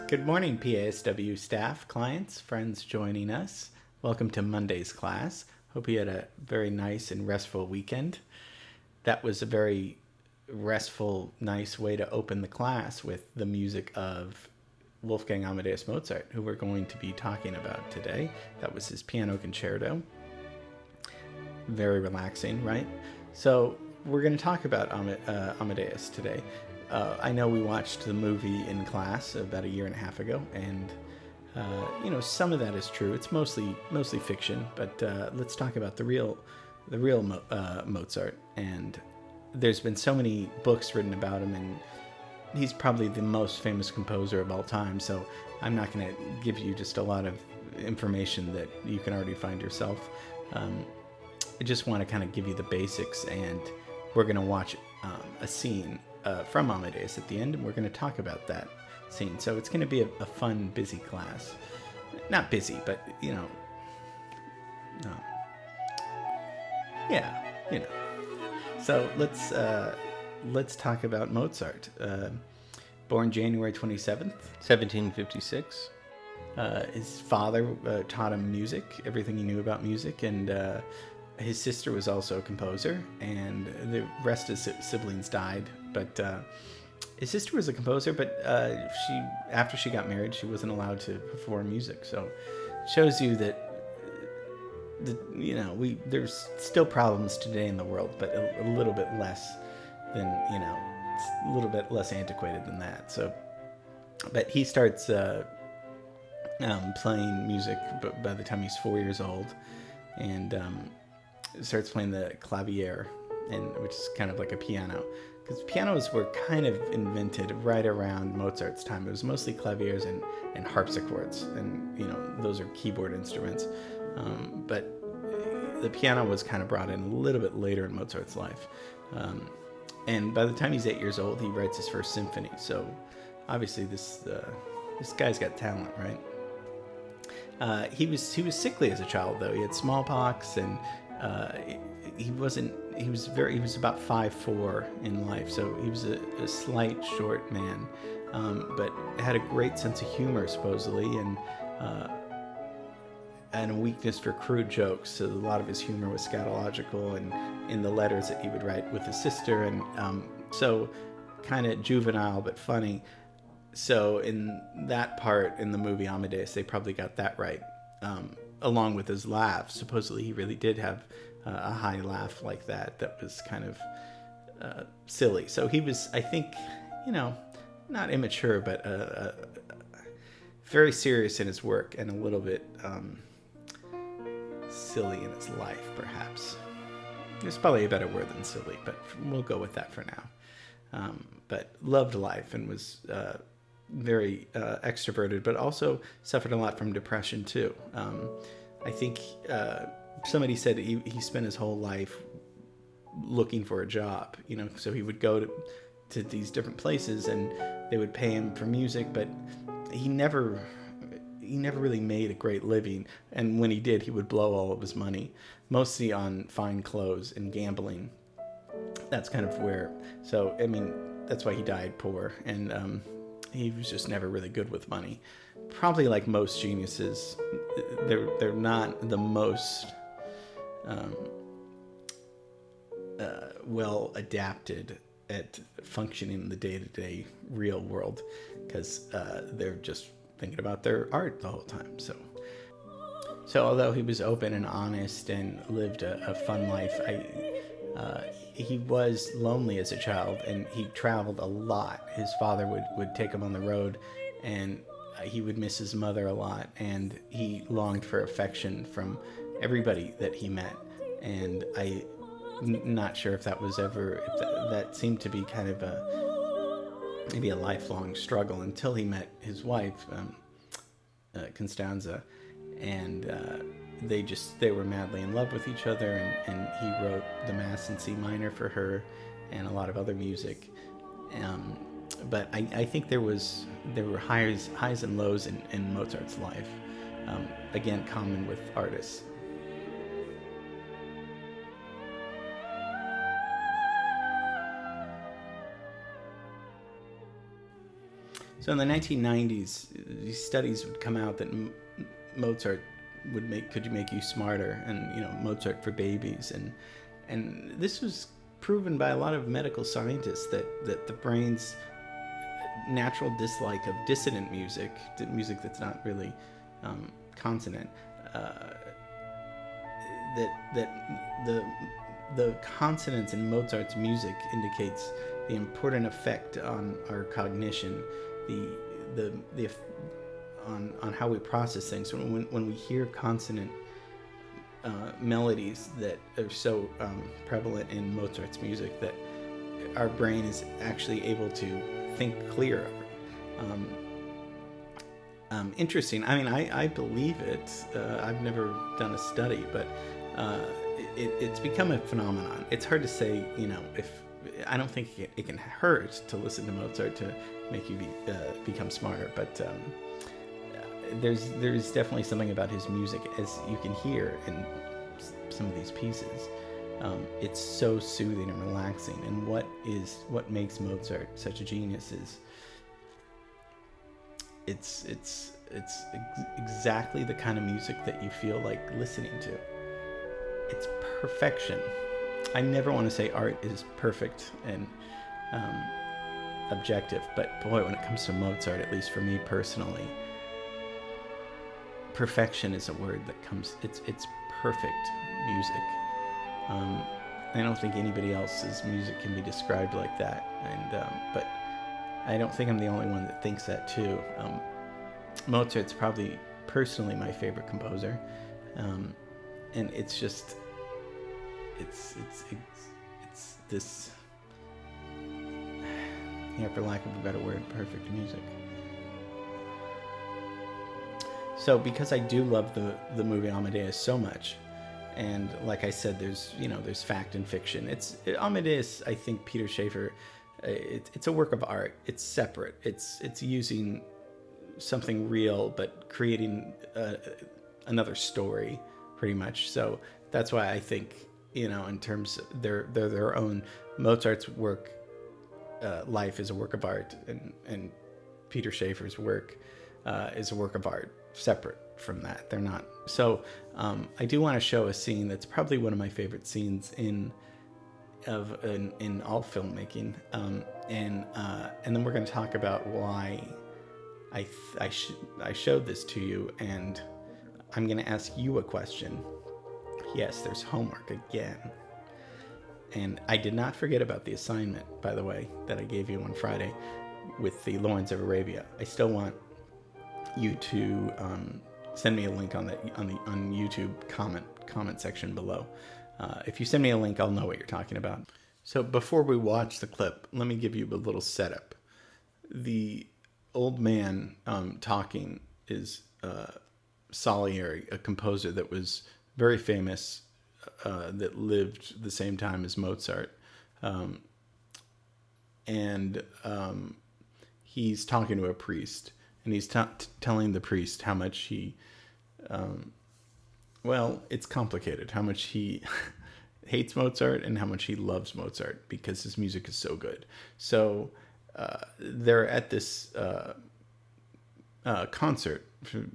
Good morning, PASW staff, clients, friends joining us. Welcome to Monday's class. Hope you had a very nice and restful weekend. That was a very restful, nice way to open the class with the music of Wolfgang Amadeus Mozart, who we're going to be talking about today. That was his piano concerto. Very relaxing, right? So we're going to talk about Amadeus today. I know we watched the movie in class about a year and a half ago, and some of that is true. It's mostly fiction, but let's talk about the real Mozart. And there's been so many books written about him, and he's probably the most famous composer of all time. So I'm not going to give you just a lot of information that you can already find yourself. I just want to kind of give you the basics, and we're going to watch a scene from Amadeus at the end, and we're going to talk about that scene. So it's going to be a fun, busy class. Not busy, but, So let's talk about Mozart. Born January 27th, 1756. His father taught him music, everything he knew about music, and his sister was also a composer, and the rest of his siblings died. But his sister was a composer, but after she got married, she wasn't allowed to perform music. So it shows you that there's still problems today in the world, but a little bit less than it's a little bit less antiquated than that. So, but he starts playing music by the time he's 4 years old, and starts playing the clavier, which is kind of like a piano, because pianos were kind of invented right around Mozart's time. It was mostly claviers and harpsichords, and those are keyboard instruments. But the piano was kind of brought in a little bit later in Mozart's life. And by the time he's 8 years old, he writes his first symphony. So obviously this guy's got talent, right? He was sickly as a child, though. He had smallpox, and he was about 5'4" in life, so he was a slight, short man, but had a great sense of humor, supposedly, and a weakness for crude jokes. So a lot of his humor was scatological, and in the letters that he would write with his sister, and so kind of juvenile but funny. So in that part in the movie Amadeus, they probably got that right, along with his laugh. Supposedly he really did have a high laugh like that was kind of silly. So he was, I think, not immature, but very serious in his work, and a little bit silly in his life, perhaps. There's probably a better word than silly, but we'll go with that for now. But loved life, and was very extroverted, but also suffered a lot from depression too. I think somebody said he spent his whole life looking for a job, so he would go to these different places, and they would pay him for music, but he never really made a great living. And when he did, he would blow all of his money, mostly on fine clothes and gambling. That's kind of so that's why he died poor, and he was just never really good with money. Probably like most geniuses, they're not the most well adapted at functioning in the day-to-day real world, because they're just thinking about their art the whole time. So although he was open and honest and lived a fun life, he was lonely as a child, and he traveled a lot. His father would take him on the road, and he would miss his mother a lot, and he longed for affection from everybody that he met. And I'm not sure if that was ever, that seemed to be kind of maybe a lifelong struggle, until he met his wife, Constanza, and they were madly in love with each other, and he wrote the Mass in C minor for her, and a lot of other music. But I think there were highs and lows in Mozart's life. Again, common with artists. So in the 1990s, these studies would come out that Mozart could make you smarter, and Mozart for babies, and this was proven by a lot of medical scientists that the brain's natural dislike of dissonant music that's not really consonant, that the consonants in Mozart's music indicates the important effect on our cognition, on how we process things. When we hear consonant melodies that are so prevalent in Mozart's music, that our brain is actually able to think clearer. Interesting. I mean, I believe it. I've never done a study, but it's become a phenomenon. It's hard to say, if I don't think it can hurt to listen to Mozart to make you become smarter, but there's definitely something about his music, as you can hear in some of these pieces. It's so soothing and relaxing, and what makes Mozart such a genius is it's exactly the kind of music that you feel like listening to. It's perfection. I never want to say art is perfect and objective, but boy, when it comes to Mozart, at least for me personally, perfection is a word that comes. It's perfect music. I don't think anybody else's music can be described like that, and but I don't think I'm the only one that thinks that too. Mozart's probably personally my favorite composer, and it's just it's this, for lack of a better word, perfect music. So because I do love the movie Amadeus so much, and like I said, there's fact and fiction. Amadeus, I think Peter Shaffer, it's a work of art. It's separate. It's using something real but creating another story, pretty much. So that's why I think, in terms of their own, Mozart's work, life is a work of art, and Peter Shaffer's work is a work of art separate from that. They're not. So I do want to show a scene that's probably one of my favorite scenes in all filmmaking, and then we're going to talk about why I showed this to you, and I'm going to ask you a question. Yes, there's homework again. And I did not forget about the assignment, by the way, that I gave you on Friday with the Lawrence of Arabia. I still want you to send me a link on YouTube comment section below. If you send me a link, I'll know what you're talking about. So before we watch the clip, let me give you a little setup. The old man talking is Salieri, a composer that was very famous, that lived the same time as Mozart, and he's talking to a priest, and he's telling the priest how much he, it's complicated, how much he hates Mozart and how much he loves Mozart because his music is so good. So they're at this concert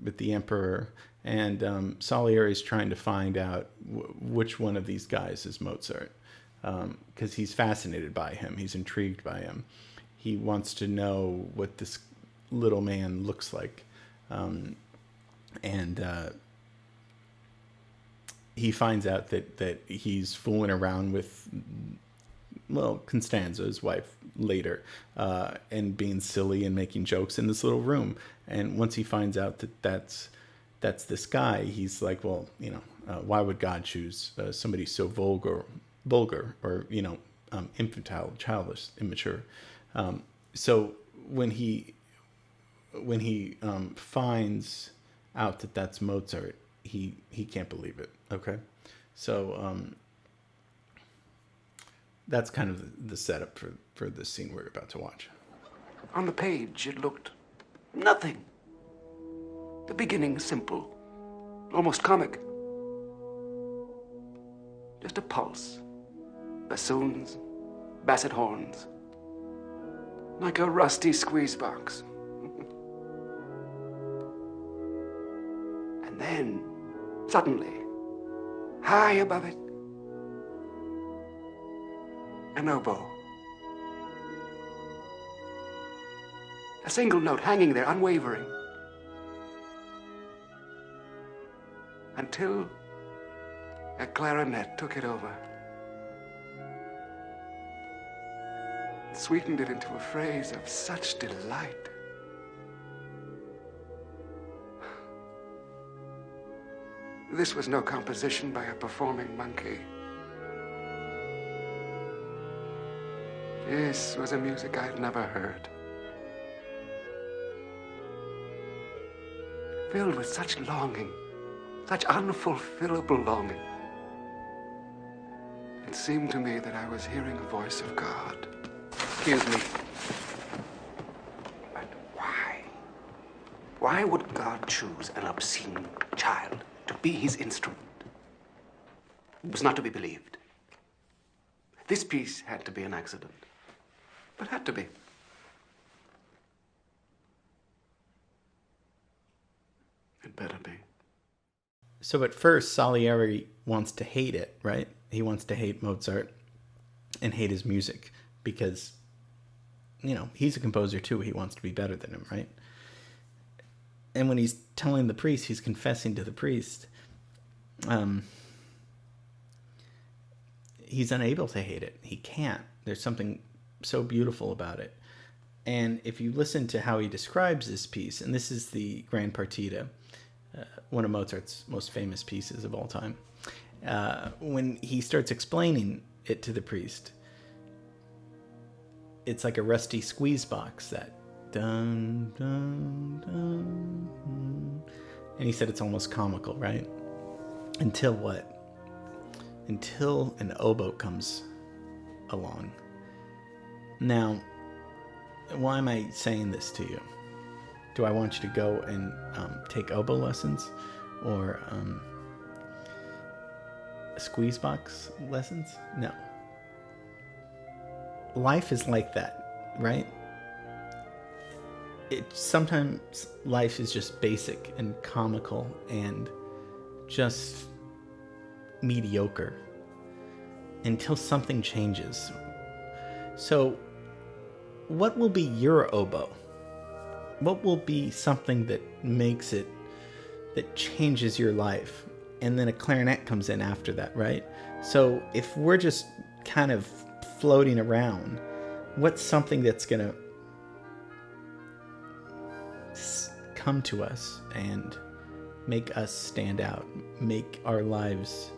with the emperor, and Salieri's trying to find out which one of these guys is Mozart, because he's fascinated by him. He's intrigued by him. He wants to know what this little man looks like, and he finds out that he's fooling around with, Constanza, his wife, later, and being silly and making jokes in this little room. And once he finds out that that's this guy, he's like, why would God choose somebody so vulgar, or infantile, childish, immature? So when he finds out that that's Mozart, he can't believe it. Okay, so that's kind of the setup for the scene we're about to watch. On the page, it looked nothing. The beginning simple, almost comic. Just a pulse, bassoons, basset horns, like a rusty squeeze box, And then, suddenly, high above it, an oboe. A single note hanging there, unwavering. Until a clarinet took it over. Sweetened it into a phrase of such delight. This was no composition by a performing monkey. This was a music I'd never heard. Filled with such longing, such unfulfillable longing. It seemed to me that I was hearing a voice of God. Excuse me. But why? Why would God choose an obscene child to be his instrument? It was not to be believed. This piece had to be an accident. But had to be. It better be. So at first, Salieri wants to hate it, right? He wants to hate Mozart and hate his music because, he's a composer too. He wants to be better than him, right? And when he's telling the priest, he's confessing to the priest, he's unable to hate it. He can't. There's something so beautiful about it. And if you listen to how he describes this piece, and this is the Grand Partita, one of Mozart's most famous pieces of all time, when he starts explaining it to the priest, it's like a rusty squeeze box, that dun, dun, dun, dun. And he said it's almost comical, right? Until what? Until an oboe comes along. Now, why am I saying this to you? Do I want you to go and take oboe lessons or squeeze box lessons? No. Life is like that, right? Sometimes life is just basic and comical and just mediocre until something changes. So, what will be your oboe? What will be something that makes it, that changes your life? And then a clarinet comes in after that, right? So if we're just kind of floating around, what's something that's going to come to us and make us stand out, make our lives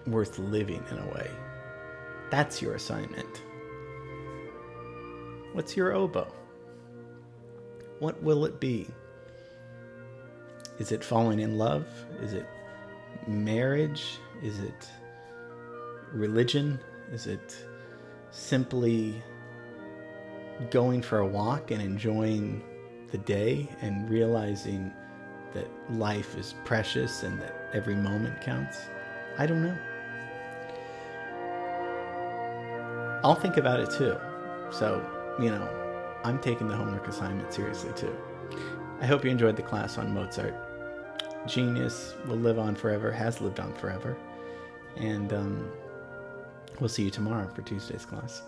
worth living in a way? That's your assignment. What's your oboe? What will it be? Is it falling in love? Is it marriage? Is it religion? Is it simply going for a walk and enjoying the day and realizing that life is precious and that every moment counts? I don't know. I'll think about it too. So, I'm taking the homework assignment seriously too. I hope you enjoyed the class on Mozart. Genius will live on forever, has lived on forever. And we'll see you tomorrow for Tuesday's class.